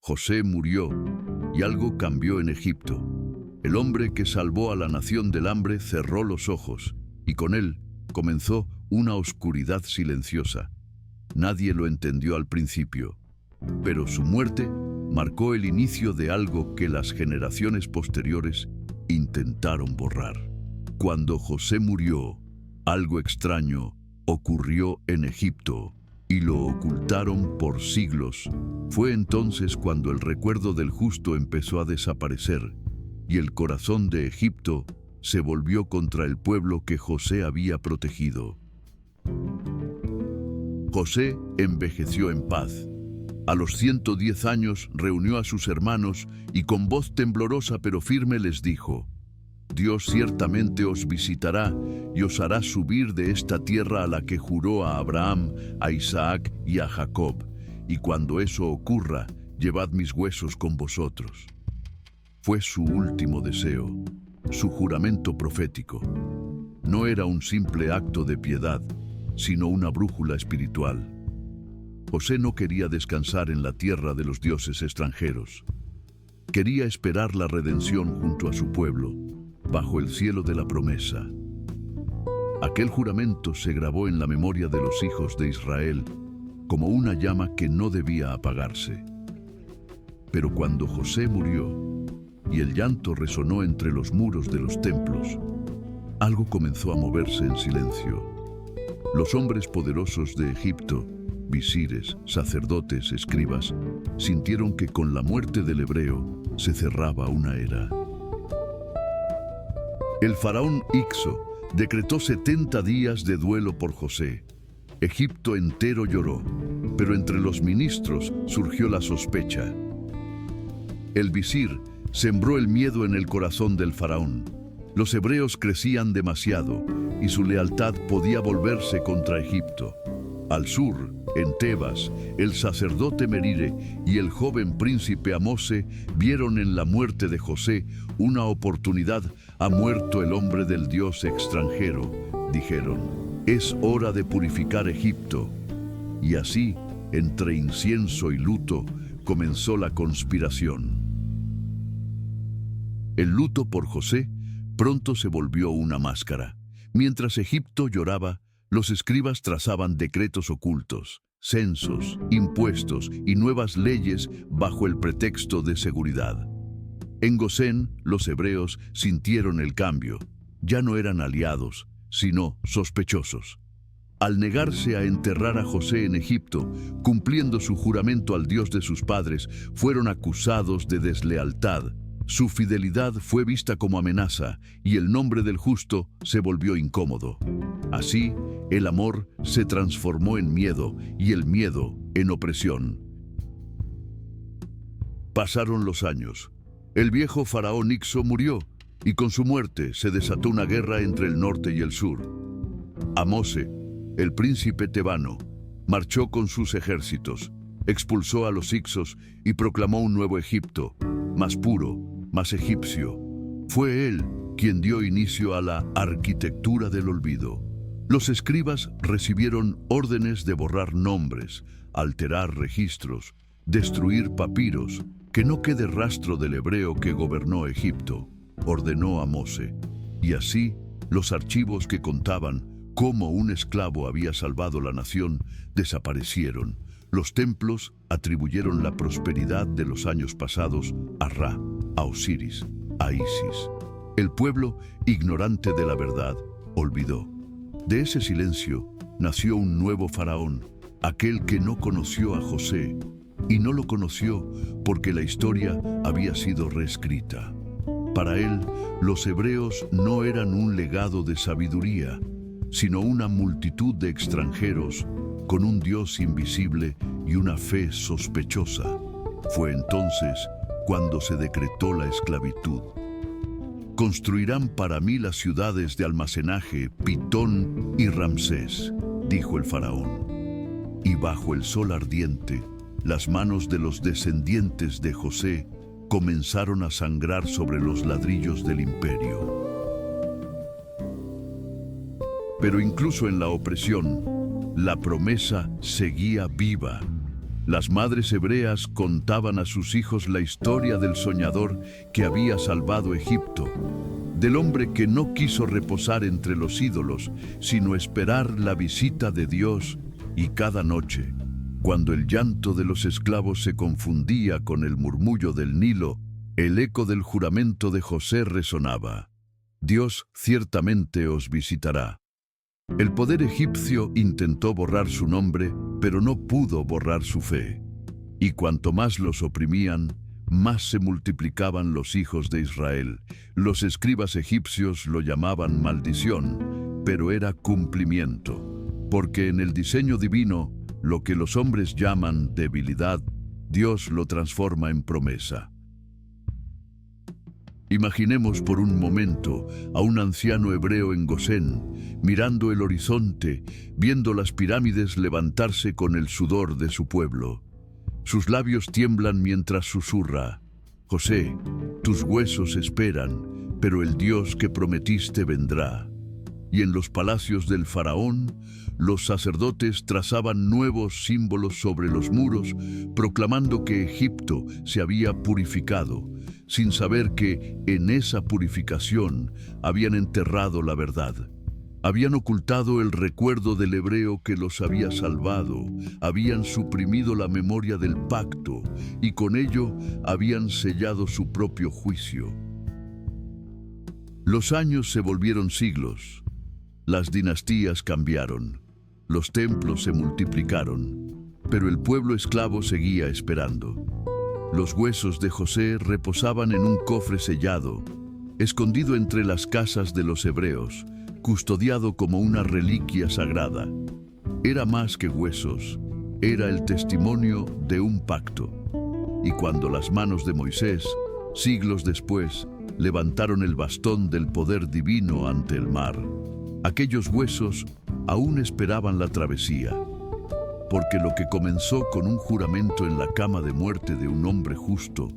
José murió y algo cambió en Egipto. El hombre que salvó a la nación del hambre cerró los ojos y con él comenzó una oscuridad silenciosa. Nadie lo entendió al principio, pero su muerte marcó el inicio de algo que las generaciones posteriores intentaron borrar. Cuando José murió, algo extraño ocurrió en Egipto y lo ocultaron por siglos. Fue entonces cuando el recuerdo del justo empezó a desaparecer y el corazón de Egipto se volvió contra el pueblo que José había protegido. José envejeció en paz. A los 110 años reunió a sus hermanos y con voz temblorosa pero firme les dijo: Dios ciertamente os visitará y os hará subir de esta tierra a la que juró a Abraham, a Isaac y a Jacob, y cuando eso ocurra, llevad mis huesos con vosotros. Fue su último deseo, su juramento profético. No era un simple acto de piedad, sino una brújula espiritual. José no quería descansar en la tierra de los dioses extranjeros. Quería esperar la redención junto a su pueblo, bajo el cielo de la promesa. Aquel juramento se grabó en la memoria de los hijos de Israel como una llama que no debía apagarse. Pero cuando José murió y el llanto resonó entre los muros de los templos, algo comenzó a moverse en silencio. Los hombres poderosos de Egipto, visires, sacerdotes, escribas, sintieron que con la muerte del hebreo se cerraba una era. El faraón Ixo decretó 70 días de duelo por José. Egipto entero lloró, pero entre los ministros surgió la sospecha. El visir sembró el miedo en el corazón del faraón. Los hebreos crecían demasiado y su lealtad podía volverse contra Egipto. Al sur, en Tebas, el sacerdote Merire y el joven príncipe Amose vieron en la muerte de José una oportunidad. Ha muerto el hombre del Dios extranjero, dijeron. Es hora de purificar Egipto. Y así, entre incienso y luto, comenzó la conspiración. El luto por José pronto se volvió una máscara. Mientras Egipto lloraba, los escribas trazaban decretos ocultos, censos, impuestos y nuevas leyes bajo el pretexto de seguridad. En Gosén, los hebreos sintieron el cambio. Ya no eran aliados, sino sospechosos. Al negarse a enterrar a José en Egipto, cumpliendo su juramento al Dios de sus padres, fueron acusados de deslealtad. Su fidelidad fue vista como amenaza y el nombre del justo se volvió incómodo. Así, el amor se transformó en miedo y el miedo en opresión. Pasaron los años. El viejo faraón Ixo murió y con su muerte se desató una guerra entre el norte y el sur. Amose, el príncipe tebano, marchó con sus ejércitos, expulsó a los Ixos y proclamó un nuevo Egipto, más puro, más egipcio. Fue él quien dio inicio a la arquitectura del olvido. Los escribas recibieron órdenes de borrar nombres, alterar registros, destruir papiros, que no quede rastro del hebreo que gobernó Egipto, ordenó Amose. Y así, los archivos que contaban cómo un esclavo había salvado la nación desaparecieron. Los templos atribuyeron la prosperidad de los años pasados a Ra, a Osiris, a Isis. El pueblo, ignorante de la verdad, olvidó. De ese silencio nació un nuevo faraón, aquel que no conoció a José, y no lo conoció porque la historia había sido reescrita. Para él, los hebreos no eran un legado de sabiduría, sino una multitud de extranjeros con un Dios invisible y una fe sospechosa. Fue entonces cuando se decretó la esclavitud. Construirán para mí las ciudades de almacenaje Pitón y Ramsés, dijo el faraón. Y bajo el sol ardiente, las manos de los descendientes de José comenzaron a sangrar sobre los ladrillos del imperio. Pero incluso en la opresión, la promesa seguía viva. Las madres hebreas contaban a sus hijos la historia del soñador que había salvado Egipto, del hombre que no quiso reposar entre los ídolos, sino esperar la visita de Dios, y cada noche, cuando el llanto de los esclavos se confundía con el murmullo del Nilo, el eco del juramento de José resonaba: Dios ciertamente os visitará. El poder egipcio intentó borrar su nombre, pero no pudo borrar su fe. Y cuanto más los oprimían, más se multiplicaban los hijos de Israel. Los escribas egipcios lo llamaban maldición, pero era cumplimiento, porque en el diseño divino, lo que los hombres llaman debilidad, Dios lo transforma en promesa. Imaginemos por un momento a un anciano hebreo en Gosén, mirando el horizonte, viendo las pirámides levantarse con el sudor de su pueblo. Sus labios tiemblan mientras susurra: José, tus huesos esperan, pero el Dios que prometiste vendrá. Y en los palacios del faraón, los sacerdotes trazaban nuevos símbolos sobre los muros, proclamando que Egipto se había purificado, sin saber que en esa purificación habían enterrado la verdad. Habían ocultado el recuerdo del hebreo que los había salvado, habían suprimido la memoria del pacto y con ello habían sellado su propio juicio. Los años se volvieron siglos, las dinastías cambiaron, los templos se multiplicaron, pero el pueblo esclavo seguía esperando. Los huesos de José reposaban en un cofre sellado, escondido entre las casas de los hebreos, custodiado como una reliquia sagrada. Era más que huesos, era el testimonio de un pacto. Y cuando las manos de Moisés, siglos después, levantaron el bastón del poder divino ante el mar, aquellos huesos aún esperaban la travesía, porque lo que comenzó con un juramento en la cama de muerte de un hombre justo,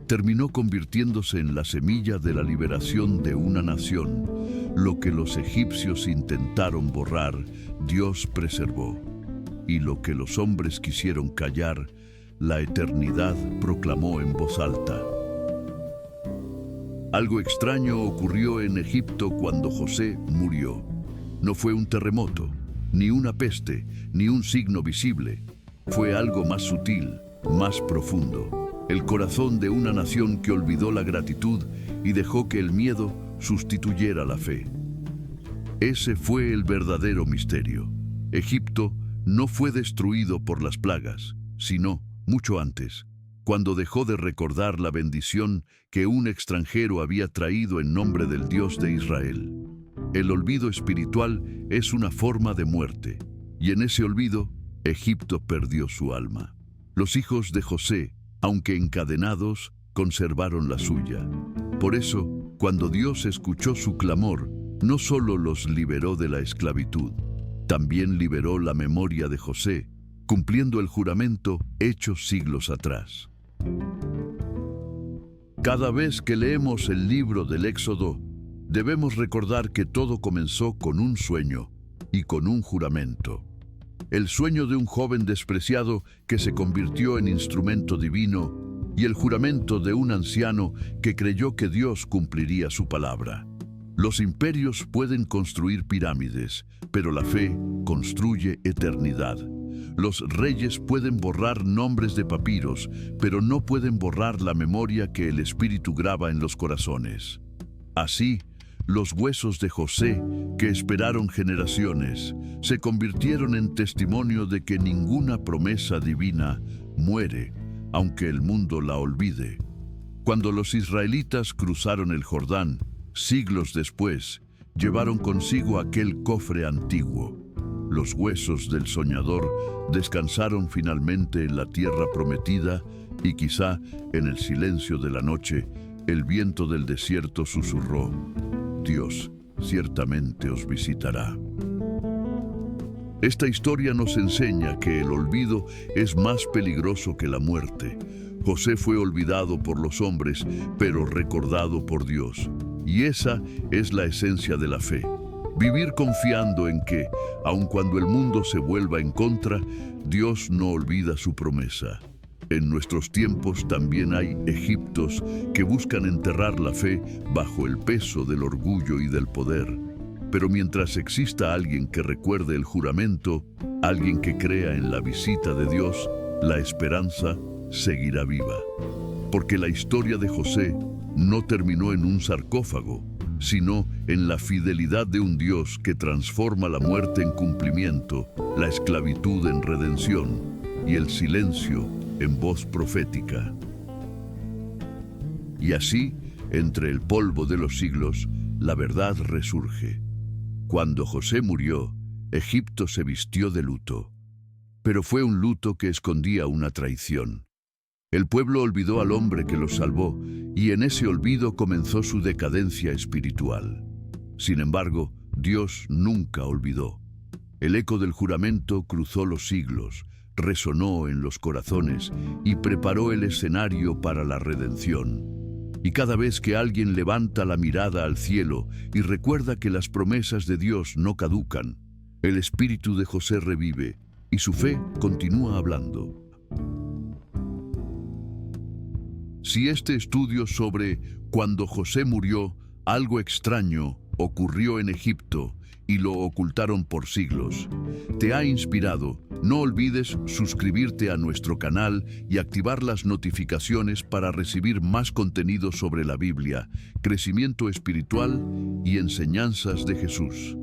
terminó convirtiéndose en la semilla de la liberación de una nación. Lo que los egipcios intentaron borrar, Dios preservó. Y lo que los hombres quisieron callar, la eternidad proclamó en voz alta. Algo extraño ocurrió en Egipto cuando José murió. No fue un terremoto, ni una peste, ni un signo visible. Fue algo más sutil, más profundo. El corazón de una nación que olvidó la gratitud y dejó que el miedo sustituyera la fe. Ese fue el verdadero misterio. Egipto no fue destruido por las plagas, sino mucho antes, cuando dejó de recordar la bendición que un extranjero había traído en nombre del Dios de Israel. El olvido espiritual es una forma de muerte, y en ese olvido, Egipto perdió su alma. Los hijos de José, aunque encadenados, conservaron la suya. Por eso, cuando Dios escuchó su clamor, no solo los liberó de la esclavitud, también liberó la memoria de José, cumpliendo el juramento hecho siglos atrás. Cada vez que leemos el libro del Éxodo, debemos recordar que todo comenzó con un sueño y con un juramento. El sueño de un joven despreciado que se convirtió en instrumento divino y el juramento de un anciano que creyó que Dios cumpliría su palabra. Los imperios pueden construir pirámides, pero la fe construye eternidad. Los reyes pueden borrar nombres de papiros, pero no pueden borrar la memoria que el Espíritu graba en los corazones. Así, los huesos de José, que esperaron generaciones, se convirtieron en testimonio de que ninguna promesa divina muere, aunque el mundo la olvide. Cuando los israelitas cruzaron el Jordán, siglos después, llevaron consigo aquel cofre antiguo. Los huesos del soñador descansaron finalmente en la tierra prometida y quizá en el silencio de la noche, el viento del desierto susurró: Dios ciertamente os visitará. Esta historia nos enseña que el olvido es más peligroso que la muerte. José fue olvidado por los hombres, pero recordado por Dios. Y esa es la esencia de la fe. Vivir confiando en que, aun cuando el mundo se vuelva en contra, Dios no olvida su promesa. En nuestros tiempos también hay egiptos que buscan enterrar la fe bajo el peso del orgullo y del poder. Pero mientras exista alguien que recuerde el juramento, alguien que crea en la visita de Dios, la esperanza seguirá viva. Porque la historia de José no terminó en un sarcófago, sino en la fidelidad de un Dios que transforma la muerte en cumplimiento, la esclavitud en redención y el silencio en voz profética. Y así, entre el polvo de los siglos, la verdad resurge. Cuando José murió, Egipto se vistió de luto, pero fue un luto que escondía una traición. El pueblo olvidó al hombre que los salvó, y en ese olvido comenzó su decadencia espiritual. Sin embargo, Dios nunca olvidó. El eco del juramento cruzó los siglos, resonó en los corazones y preparó el escenario para la redención. Y cada vez que alguien levanta la mirada al cielo y recuerda que las promesas de Dios no caducan, el espíritu de José revive y su fe continúa hablando. Si este estudio sobre cuando José murió, algo extraño ocurrió en Egipto y lo ocultaron por siglos, te ha inspirado, no olvides suscribirte a nuestro canal y activar las notificaciones para recibir más contenido sobre la Biblia, crecimiento espiritual y enseñanzas de Jesús.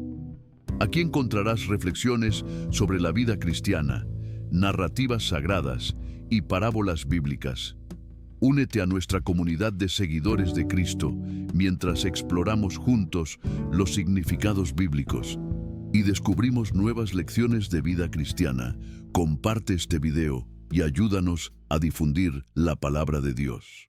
Aquí encontrarás reflexiones sobre la vida cristiana, narrativas sagradas y parábolas bíblicas. Únete a nuestra comunidad de seguidores de Cristo mientras exploramos juntos los significados bíblicos y descubrimos nuevas lecciones de vida cristiana. Comparte este video y ayúdanos a difundir la palabra de Dios.